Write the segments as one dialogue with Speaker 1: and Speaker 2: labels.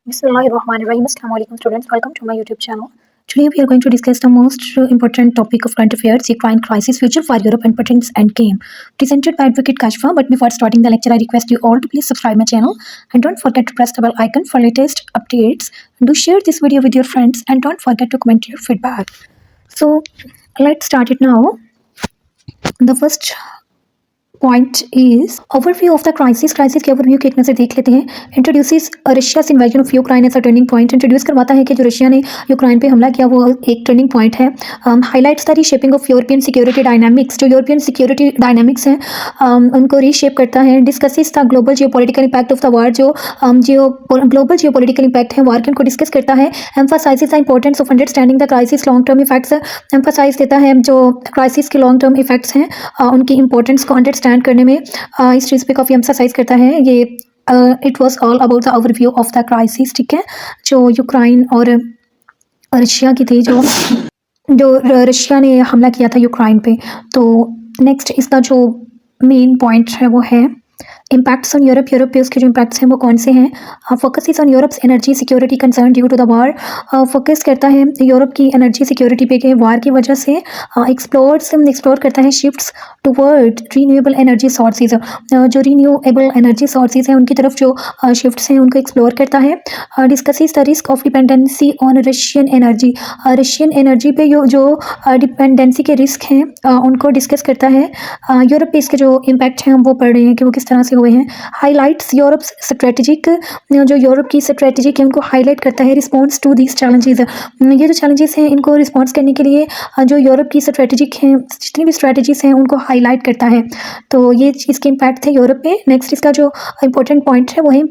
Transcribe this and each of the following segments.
Speaker 1: Bismillahirrahmanirrahim. Assalamu alaikum students. Welcome to my YouTube channel. Today we are going to discuss the most important topic of current affairs, Ukraine crisis, future for Europe and Putin's endgame. Presented by Advocate Kashfa. But before starting the lecture, I request you all to please subscribe my channel and don't forget to press the bell icon for latest updates. Do share this video with your friends and don't forget to comment your feedback. So let's start it now. The first point is overview of the crisis के overview की एक नज़र देख लेते हैं. Introduces Russia's invasion of Ukraine as a turning point. Introduce करवाता है कि जो रशिया ने यूक्रेन पे हमला किया वो एक टर्निंग पॉइंट है. Highlights the reshaping of European security dynamics. जो यूरोपियन सिक्योरिटी डायनामिक्स हैं उनको रीशेप करता है. Discusses the global geopolitical impact of the war. जो ग्लोबल जियोपॉलिटिकल इंपैक्ट है वार के उनको डिस्कस करता है. Emphasizes the importance of understanding the crisis long term effects. Emphasize देता है जो क्राइसिस के लॉन्ग टर्म इफेक्ट्स हैं उनकी इंपॉर्टेंस को अंडरस्टैंड करने में इस चीज़ पे काफ़ी एम्फसाइज करता है. ये it was all about the overview of the crisis. ठीक है, जो यूक्रेन और रशिया की थी, जो रशिया ने हमला किया था यूक्रेन पे. तो नेक्स्ट इसका जो मेन पॉइंट है वो है इम्पैक्ट्स ऑन यूरोप. यूरोप पे उसके जो इम्पैक्ट्स हैं वो कौन से हैं. Focus is on Europe's energy security concern due to the war. Focus करता है यूरोप की एनर्जी सिक्योरिटी पे के वार की वजह से. एक्सप्लोर करता है shifts toward renewable energy sources. जो रीन्यूएबल एनर्जी सोर्सेज हैं उनकी तरफ जो शिफ्ट्स हैं उनको एक्सप्लोर करता है. Discusses the risk of dependency on Russian energy. Russian energy पे जो डिपेंडेंसी के रिस्क हैं उनको डिस्कस करता है. यूरोप पे इसके जो इम्पैक्ट हैं वो पढ़ रहे हैं कि वो किस तरह से हुए हैं. Highlights Europe strategic. जो यूरोप की स्ट्रेटेजिक है उनको हाईलाइट करता है. Response to these challenges. ये जो चैलेंजेस हैं इनको रिस्पॉन्स करने के लिए जो यूरोप की स्ट्रेटेजिक हैं जितनी भी स्ट्रेटजीज हैं उनको हाईलाइट करता है. तो ये इसके इम्पैक्ट थे यूरोप पे. नेक्स्ट इसका जो इंपॉर्टेंट पॉइंट है वो है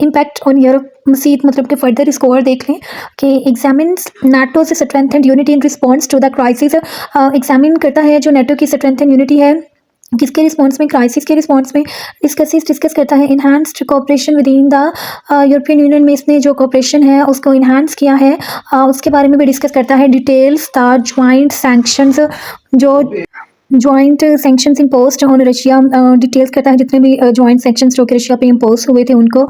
Speaker 1: इम्पैक्ट ऑन यूरोप. मसीद मतलब कि फर्दर इसको और देख लें कि एग्जामिन्स नाटो से strengthened unity in response to the crisis. Examine करता है जो नाटो की स्ट्रेंथेंड यूनिटी है किसके रिस्पॉन्स में, क्राइसिस के रिस्पॉन्स में. डिस्कस करता है enhanced cooperation with in the European union में. इसने जो कोऑपरेशन है उसको इन्हांस किया है उसके बारे में भी डिस्कस करता है. Details the joint sanctions. जो joint sanctions imposed on Russia details करता है जितने भी ज्वाइंट सैंक्शंस जो कि रशिया पे इम्पोज हुए थे उनको.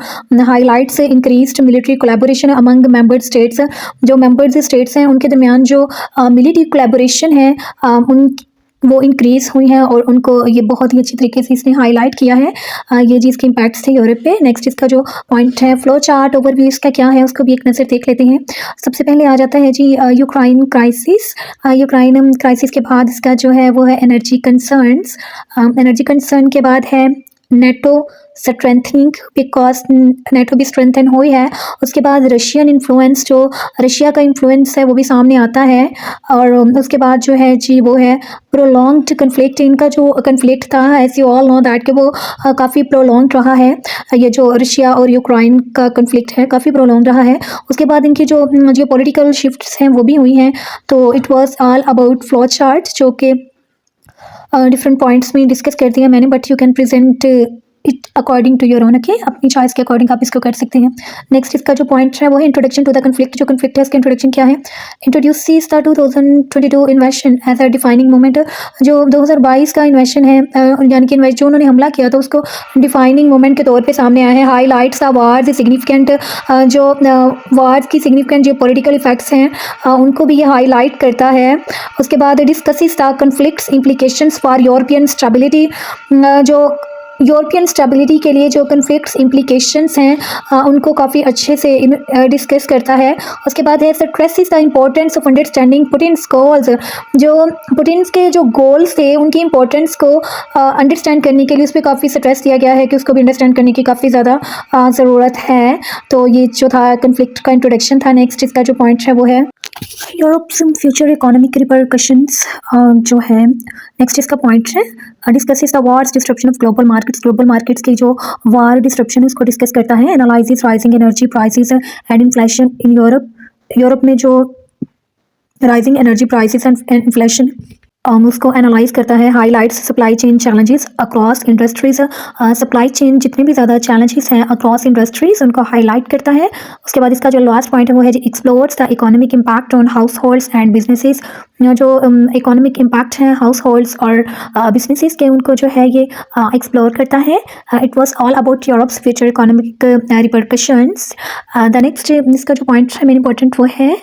Speaker 1: Highlights increased military collaboration among member states. जो मेंबर्स स्टेट्स हैं उनके दरमियान जो मिलिट्री कोलैबोरेशन है वो इंक्रीज़ हुई हैं और उनको ये बहुत ही अच्छी तरीके से इसने हाईलाइट किया है. ये जी इसके इम्पैक्ट्स थे यूरोप पे. नेक्स्ट इसका जो पॉइंट है फ्लो चार्ट ओवरव्यू इसका क्या है उसको भी एक नज़र देख लेते हैं. सबसे पहले आ जाता है जी यूक्रेन क्राइसिस. यूक्रेन क्राइसिस के बाद इसका जो है वो है एनर्जी कंसर्न्स. एनर्जी कंसर्न के बाद है नेटो स्ट्रेंथनिंग बिकॉज नेटो भी स्ट्रेंथन हुई है. उसके बाद रशियन इन्फ्लुएंस, जो रशिया का इन्फ्लुएंस है वो भी सामने आता है. और उसके बाद जो है जी वो है प्रोलॉन्ग्ड कन्फ्लिक्ट. इनका जो कन्फ्लिक्ट था as you all know that कि वो काफ़ी प्रोलॉन्ग्ड रहा है. ये जो रशिया और यूक्रेन का कन्फ्लिक्ट है काफ़ी प्रोलॉन्ग रहा है. उसके बाद इनकी जो पॉलिटिकल शिफ्ट्स हैं वो भी हुई हैं. तो it was all about flow chart जो कि डिफरेंट पॉइंट्स में डिस्कस कर दिया मैंने. But you can present it according to your own. Okay, अपनी चॉइस के अकॉर्डिंग आप इसको कर सकते हैं. नेक्स्ट इसका जो पॉइंट है वो है इंट्रोडक्शन टू द कन्फ्लिक्ट. जो कन्फ्लिक्ट है उसका इंट्रोडक्शन क्या है. Introduces the 2022 invasion as a defining moment. जो 2022 का इन्वेशन है यानी कि जो उन्होंने हमला किया था उसको डिफाइनिंग मोमेंट के तौर पे सामने आया है. Highlights the wars significant. जो वार्स की सिग्निफिकेंट जो पॉलिटिकल इफेक्ट्स हैं उनको भी ये हाईलाइट करता है. उसके बाद discusses the conflicts implications for European stability. जो यूरोपियन स्टेबिलिटी के लिए जो कन्फ्लिक्ट्स इम्प्लीकेशंस हैं उनको काफ़ी अच्छे से डिस्कस करता है. उसके बाद है stresses the importance of understanding Putin's goals. जो पुटिन्स के जो गोल्स थे उनकी इम्पोर्टेंस को अंडरस्टैंड करने के लिए उस पर काफ़ी स्ट्रेस दिया गया है कि उसको भी अंडरस्टैंड करने की काफ़ी ज़्यादा ज़रूरत है. तो ये जो था कन्फ्लिक्ट का इंट्रोडक्शन था. नेक्स्ट इसका जो पॉइंट है वो है यूरोप्स फ्यूचर इकोनॉमिक रिपरकशंस. जो है नेक्स्ट इसका पॉइंट है discusses the wars disruption of global markets. Global markets की जो वार डिस्ट्रप्शन है उसको डिस्कस करता है. Analyses rising energy prices and inflation in Europe. Europe में जो rising energy prices and inflation उसको एनालाइज करता है, highlights supply chain challenges across industries. Supply chain जितने भी ज़्यादा चैलेंजेस हैं अक्रॉस इंडस्ट्रीज उनको हाईलाइट करता है। उसके बाद इसका जो लास्ट पॉइंट है वो है जी explores the economic impact on households and businesses. जो इकोनॉमिक इम्पैक्ट है हाउस होल्ड्स और बिजनेसेस के उनको जो है ये एक्सप्लोर करता है। It was all about Europe's future economic repercussions. The next इसका जो पॉइंट है मेन इंपॉर्टेंट वो है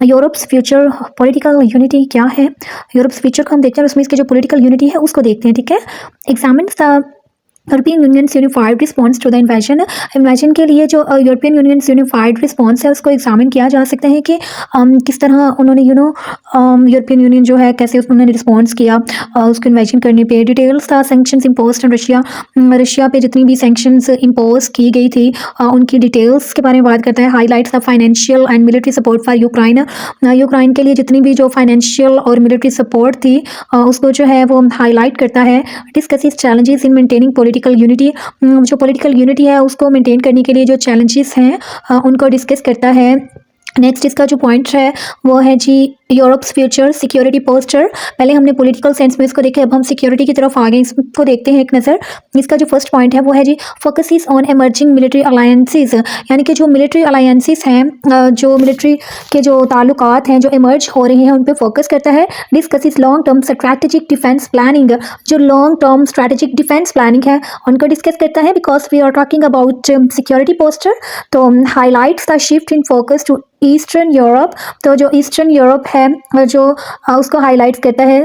Speaker 1: यूरोप्स फ्यूचर पॉलिटिकल यूनिटी क्या है। यूरोप्स फ्यूचर को हम देखते हैं उसमें इसके जो पॉलिटिकल यूनिटी है उसको देखते हैं, ठीक है। Examines the European union's unified response to the invasion के लिए जो यूरोपियन यूनियंस यूनिफाइड रिस्पॉन्स है उसको एग्जामिन किया जा सकता है कि किस तरह उन्होंने यूरोपियन यूनियन जो है कैसे उन्होंने रिस्पॉन्स किया उसको इन्वेजन करने पे। डिटेल्स था sanctions imposed on Russia. Russia पे जितनी भी सैंक्शंस इम्पोज की गई थी उनकी डिटेल्स के बारे में बात करता है। Highlights the financial and military support for Ukraine. Ukraine के लिए जितनी भी जो फाइनेंशियल और मिलिट्री सपोर्ट थी उसको जो है वो हाईलाइट करता है। Discusses challenges in maintaining political unity. जो पॉलिटिकल यूनिटी है उसको मेंटेन करने के लिए जो चैलेंजेस हैं उनको डिस्कस करता है। नेक्स्ट इसका जो पॉइंट है वो है जी यूरोप्स फ्यूचर सिक्योरिटी पोस्टर। पहले हमने पॉलिटिकल सेंस में इसको देखा, अब हम सिक्योरिटी की तरफ आ गए, इसको देखते हैं एक नज़र। इसका जो फर्स्ट पॉइंट है वो है जी focuses on emerging military alliances. यानी कि जो मिलिट्री अलायंसेस हैं जो मिलिट्री के जो ताल्लुकात हैं जो इमर्ज हो रहे हैं उन पर फोकस करता है। Discusses long term strategic defence planning. जो long term strategic defence planning है उनको डिस्कस करता है because we are talking about security posture. तो highlights the shift in focus to Eastern Europe. तो जो ईस्टर्न यूरोप है जो उसको हाईलाइट करता है।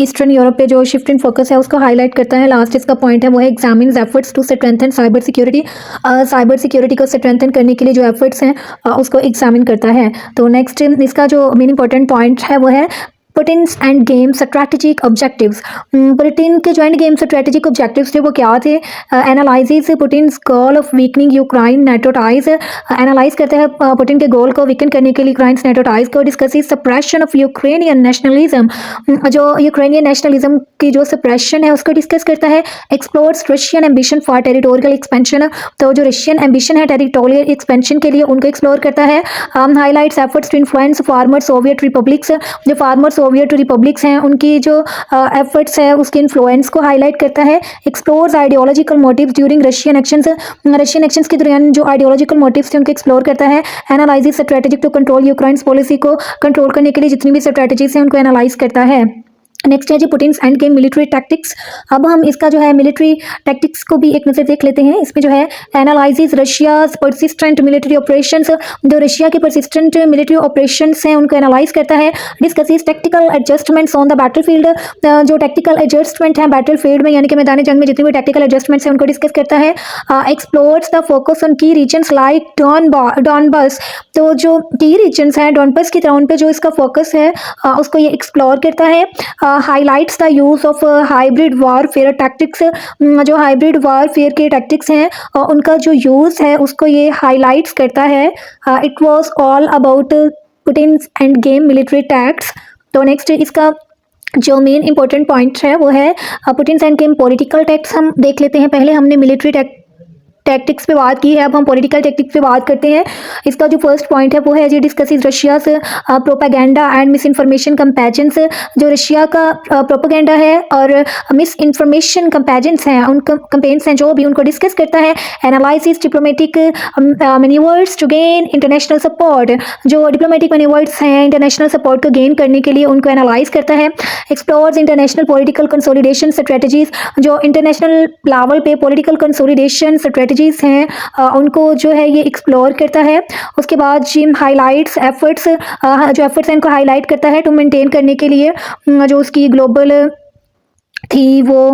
Speaker 1: ईस्टर्न यूरोप पे जो शिफ्ट इन फोकस है उसको हाईलाइट करता है। लास्ट इसका पॉइंट है वो है examines efforts to strengthen cyber security. Cyber security को स्ट्रेंथन करने के लिए जो एफर्ट्स हैं उसको एग्जामिन करता है। तो नेक्स्ट इसका जो मेन इंपॉर्टेंट पॉइंट है वो है Putin's end game strategic objectives. Putin के जो एंड गेम स्ट्रैटेजिक ऑब्जेक्टिव्स थे वो क्या थे। Analyses Putin's goal of weakening Ukraine NATO ties. Analyse करते हैं पुटिन के गोल को वीकन करने के लिए यूक्राइन नेटो टाइज को। Discusses suppression of Ukrainian nationalism. जो यूक्रेनियन नेशनलिज्म की जो सप्रेशन है उसको डिस्कस करता है। Explores Russian ambition for territorial expansion. तो जो रशियन एम्बिशन है टेरिटोरियल एक्सपेंशन के लिए उनको एक्सप्लोर करता है। Highlights efforts to influence former Soviet republics. जो फार्मर सोवियत रिपब्लिक्स हैं उनकी जो एफर्ट्स है उसके इन्फ्लुएंस को हाईलाइट करता है। Explores ideological motives during Russian actions. Russian actions के दौरान जो आइडियोलॉजिकल मोटिव्स थे उनको एक्सप्लोर करता है। Analyses strategic to control Ukraine policy को कंट्रोल करने के लिए जितनी भी स्ट्रेटेजीज हैं उनको एनालाइज करता है। नेक्स्ट है जी पुटिन्स एंड गेम मिलिट्री टैक्टिक्स। अब हम इसका जो है मिलिट्री टैक्टिक्स को भी एक नज़र देख लेते हैं। इसमें जो है analyses Russia's persistent military operations. जो रशिया के परसिस्टेंट मिलिट्री ऑपरेशंस हैं उनको एनालाइज करता है। Discusses tactical adjustments on the battlefield. जो टैक्टिकल एडजस्टमेंट है बैटलफील्ड में यानी कि मैदान जंग में जितनी भी टैक्टिकल एडजस्टमेंट्स हैं उनको डिस्कस करता है। एक्सप्लोर्स द फोकस ऑन की रीजन्स लाइक डॉनबस। तो जो की रीजन्स हैं डॉनबस की तरह उन पर जो इसका फोकस है उसको ये एक्सप्लोर करता है। Highlights the use of hybrid warfare tactics. जो हाइब्रिड वारफेयर के टैक्टिक्स हैं उनका जो यूज़ है उसको ये हाईलाइट्स करता है। It was all about Putin's end game military tactics. तो नेक्स्ट इसका जो मेन इंपॉर्टेंट पॉइंट है वो है पुटिन्स एंड गेम पॉलिटिकल टैक्ट्स। हम देख लेते हैं। पहले हमने मिलिट्री टैक्टिक्स पे बात की है, अब हम पॉलिटिकल टैक्टिक्स पे बात करते हैं। इसका जो फर्स्ट पॉइंट है वो है जी discusses Russia's propaganda and misinformation campaigns. जो रशिया का प्रोपेगेंडा है और मिस इन्फॉर्मेशन कंपैजेंस हैं उन कंपेन्स हैं जो भी उनको डिस्कस करता है। Analyses diplomatic manoeuvres to gain international support. जो डिप्लोमेटिक मैन्यूवर्स हैं इंटरनेशनल सपोर्ट को गेन करने के लिए उनको एनालाइज करता है। Explores international political consolidation strategies. जो इंटरनेशनल लेवल पे पॉलिटिकल कंसोलिडेशन स्ट्रेटजीज हैं उनको जो है ये एक्सप्लोर करता है। उसके बाद जिम हाईलाइट्स एफर्ट्स। जो एफर्ट्स हैं इनको हाईलाइट करता है टू मेंटेन करने के लिए जो उसकी ग्लोबल थी वो।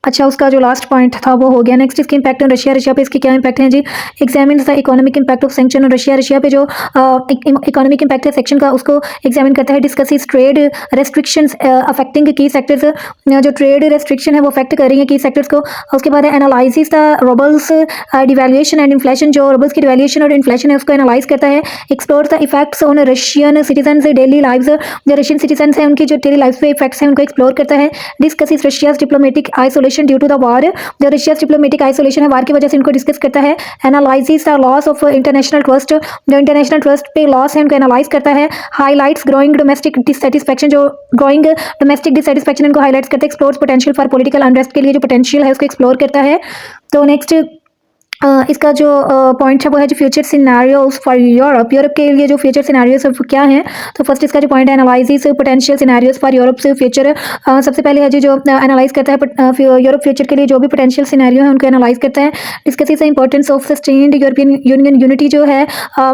Speaker 1: अच्छा उसका जो लास्ट पॉइंट था वो हो गया। नेक्स्ट इसके इम्पैक्ट ऑन रशिया। रशिया पे इसके क्या इम्पैक्ट हैं जी। Examine the economic impact of sanction on Russia. Russia पे जो इकोनॉमिक इम्पैक्ट है सेक्शन का उसको एग्जामिन करता है। डिस्कसिस ट्रेड रेस्ट्रिक्शंस अफेक्टिंग की सेक्टर्स। जो ट्रेड रेस्ट्रिक्शन है वो अफेक्ट कर रही है की सेक्टर्स को। उसके बाद analyses the rouble's devaluation and inflation. जो रूबल्स की डिवैल्यूएशन और इन्फ्लेशन है उसको एनालाइज करता है। Explore the effects on Russian citizens daily lives. जो रशियन सिटीजन्स हैं उनकी जो डेली लाइफ पे इफेक्ट्स हैं उनको एक्सप्लोर करता है। Discusses Russia's diplomatic isolation depression due to the war, जो रशिया डिप्लोमेटिक आइसोलेशन है वार की वजह से, इनको डिस्कस करता है। Analyses the loss of international trust, जो इंटरनेशनल ट्रस्ट पे लॉस है उनको एनालाइज करता है। हाईलाइट्स ग्रोइंग डोमेस्टिक डिससेटिस्फैक्शन, जो ग्रोइंग डोमेस्टिक डिससेटिस्फैक्शन इनको हाईलाइट्स करते हैं। Explores potential for political unrest के लिए जो पोटेंशियल है उसको एक्सप्लोर करता है। तो नेक्स्ट इसका जो पॉइंट है वो है जो future scenarios for Europe, Europe के लिए जो फ्यूचर सिनेरियोज है वो क्या है। तो फर्स्ट इसका जो पॉइंट है analysis potential scenarios for Europe से फ्यूचर। सबसे पहले है जो एनालाइज करता है यूरोप फ्यूचर के लिए जो भी पोटेंशियल सिनेरियो है उनको एनालाइज करता है। Discusses the importance of sustained European union unity, जो है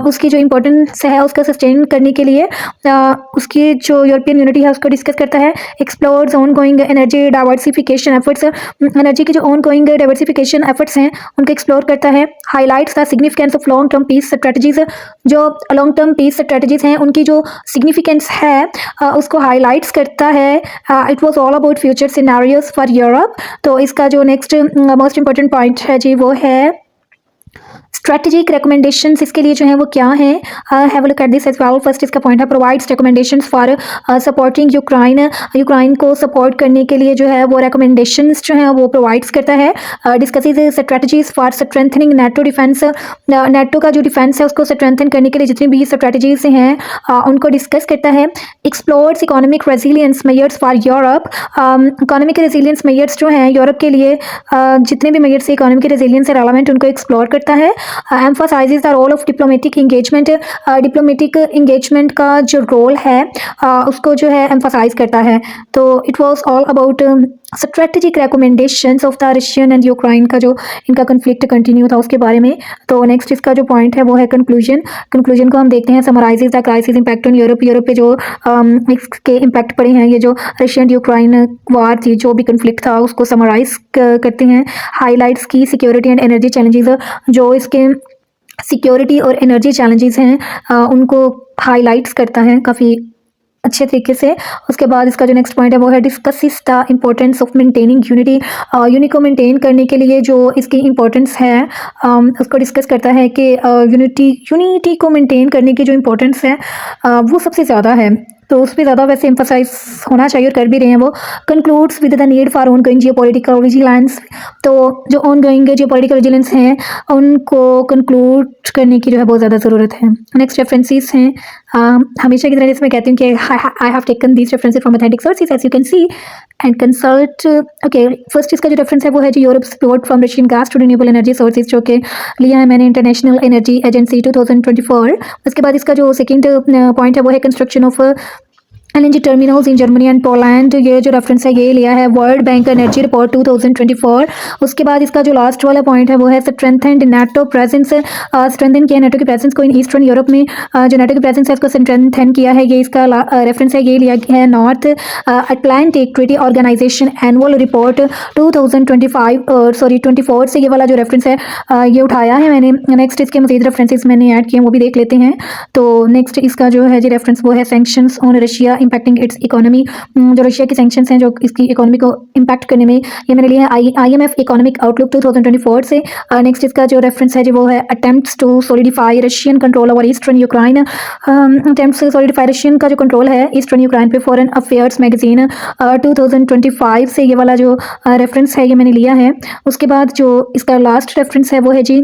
Speaker 1: उसकी जो इंपॉर्टेंस है उसका सस्टेन करने के लिए उसकी जो यूरोपियन यूनिटी है उसको डिस्कस करता है। Explores on going energy diversification efforts, energy की जो ऑन गोइंग डाइवर्सिफिकेशन एफर्ट्स हैं उनको एक्सप्लोर करता है। Highlights the significance of long term peace strategies, जो लॉन्ग टर्म पीस स्ट्रेटजीज हैं उनकी जो सिग्निफिकेंस है उसको हाईलाइट्स करता है। It was all about future scenarios for Europe. तो इसका जो नेक्स्ट मोस्ट इंपॉर्टेंट पॉइंट है जी वो है स्ट्रेटेजिक रिकमेंडेशंस, इसके लिए जो है वो क्या है। Have a look at this as well. First इसका पॉइंट है provides recommendations for supporting Ukraine, Ukraine को सपोर्ट करने के लिए जो है वो रिकमेंडेशंस जो है वो प्रोवाइड्स करता है। Discusses strategies for strengthening NATO defence, NATO का जो डिफेंस है उसको स्ट्रेंथन करने के लिए जितनी भी स्ट्रेटजीज हैं उनको डिस्कस करता है। Explores economic resilience measures for Europe, economic resilience measures जो हैं यूरोप के लिए जितने भी मेजर्स इकोनॉमिक रेजिलियंस से रेलेवेंट उनको एक्सप्लोर करता है। emphasizes the role of diplomatic engagement, diplomatic engagement का जो रोल है उसको जो है एम्फसाइज करता है। तो it was all about strategic recommendations of the Russian and Ukraine का जो इनका कन्फ्लिक्ट कंटिन्यू था उसके बारे में। तो नेक्स्ट इसका जो पॉइंट है वो है कंक्लूजन। कंक्लूजन को हम देखते हैं। Summarises the crisis impact on Europe, Europe पे जो इसके इम्पैक्ट पड़े हैं, ये जो रशियन यूक्रेन वार थी, जो भी कन्फ्लिक्ट था उसको समराइज करते हैं। हाईलाइट्स की सिक्योरिटी एंड एनर्जी चैलेंजेस, जो इसके सिक्योरिटी और एनर्जी चैलेंजेस हैं उनको हाईलाइट्स करता है काफ़ी अच्छे तरीके से। उसके बाद इसका जो नेक्स्ट पॉइंट है वो है discusses the importance of maintaining unity, unity को मेंटेन करने के लिए जो इसकी इम्पोर्टेंस है उसको डिस्कस करता है कि यूनिटी को मेंटेन करने की जो इम्पोर्टेंस है वो सबसे ज़्यादा है, तो उस पर ज़्यादा वैसे एम्फसाइज होना चाहिए और कर भी रहे हैं वो। Concludes with the need for on going geo political vigilance, तो जो on going geo political vigilance हैं उनको कंक्लूड करने की जो है बहुत ज़्यादा ज़रूरत है। नेक्स्ट रेफरेंसेस हैं, हमेशा की तरह जैसे मैं कहती हूँ कि I have taken these references from authentic sources as you can see and consult. Okay, first इसका जो रेफरेंस है वो है जो Europe pivot from Russian gas to renewable energy sources, जो कि लिया है मैंने इंटरनेशनल एनर्जी एजेंसी 2024। उसके बाद इसका जो सेकंड पॉइंट है वो है construction of LNG terminals in Germany and Poland, ये जो रेफरेंस है ये लिया है वर्ल्ड बैंक एनर्जी रिपोर्ट 2024। उसके बाद इसका जो लास्ट वाला पॉइंट है वो है स्ट्रेंथेंड नेटो प्रेजेंस, स्ट्रेंथन किया नेटो की प्रेजेंस को इन ईस्टर्न यूरोप में, जो नेटो की प्रेजेंस है उसको स्ट्रेंथन किया है, ये इसका रेफरेंस है ये लिया है North Atlantic Treaty Organization annual report 2024 से ये वाला जो रेफरेंस है ये उठाया है मैंने। नेक्स्ट इसके मजीद रेफरेंसेस मैंने ऐड किए वो भी देख लेते हैं। तो नेक्स्ट इसका जो है जी रेफरेंस वो है sanctions on Russia impacting it's economy, जो रशिया की सैंक्शंस हैं जो इसकी इकोनॉमी को इम्पैक्ट करने में, ये मैंने लिया है IMF इकोनॉमिक आउटलुक 2024 से। नेक्स्ट इसका जो रेफरेंस है जी वो है attempts to solidify Russian control over eastern Ukraine, attempts to solidify Russian का जो कंट्रोल है ईस्टर्न यूक्रेन पे फॉरेन अफेयर्स मैगजीन 2025 से, ये वाला जो रेफरेंस है ये मैंने लिया है। उसके बाद जो इसका लास्ट रेफरेंस है वो है जी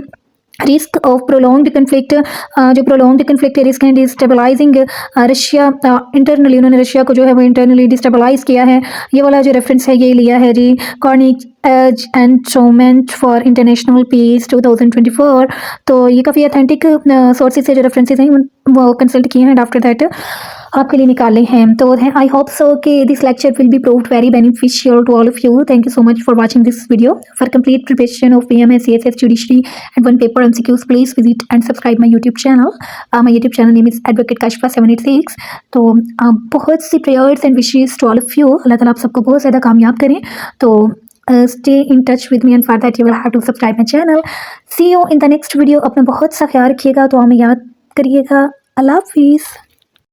Speaker 1: रिस्क ऑफ प्रोलॉन्ग्ड कन्फ्लिक्ट, जो prolonged conflict risk and destabilizing Russia internally, उन्होंने रशिया को जो है वो इंटरनली डिस्टेबलाइज किया है, ये वाला जो रेफरेंस है ये लिया है जी Carnegie instrument for international peace 2024। तो ये काफ़ी अथेंटिक सोर्सेज से जो रेफरेंसेज हैं वो कंसल्ट किए हैं, आफ्टर दैट आपके लिए निकाले हैं। तो आई होप सो कि this lecture will be proved very beneficial to all of you. Thank you so much for watching this video. For complete preparation of PMS, CSS, Judiciary and one paper MCQs, please visit and subscribe my YouTube channel. My YouTube channel name is Advocate Kashfa 786। तो बहुत सी prayers and wishes to all of you। अल्लाह ताला आप सबको बहुत ज़्यादा कामयाब करें। तो stay in touch with me and for that you will have to subscribe my channel. See you in the next video। अपना बहुत सा ख्याल रखिएगा, तो हमें याद करिएगा। अल्लाह हाफिज़।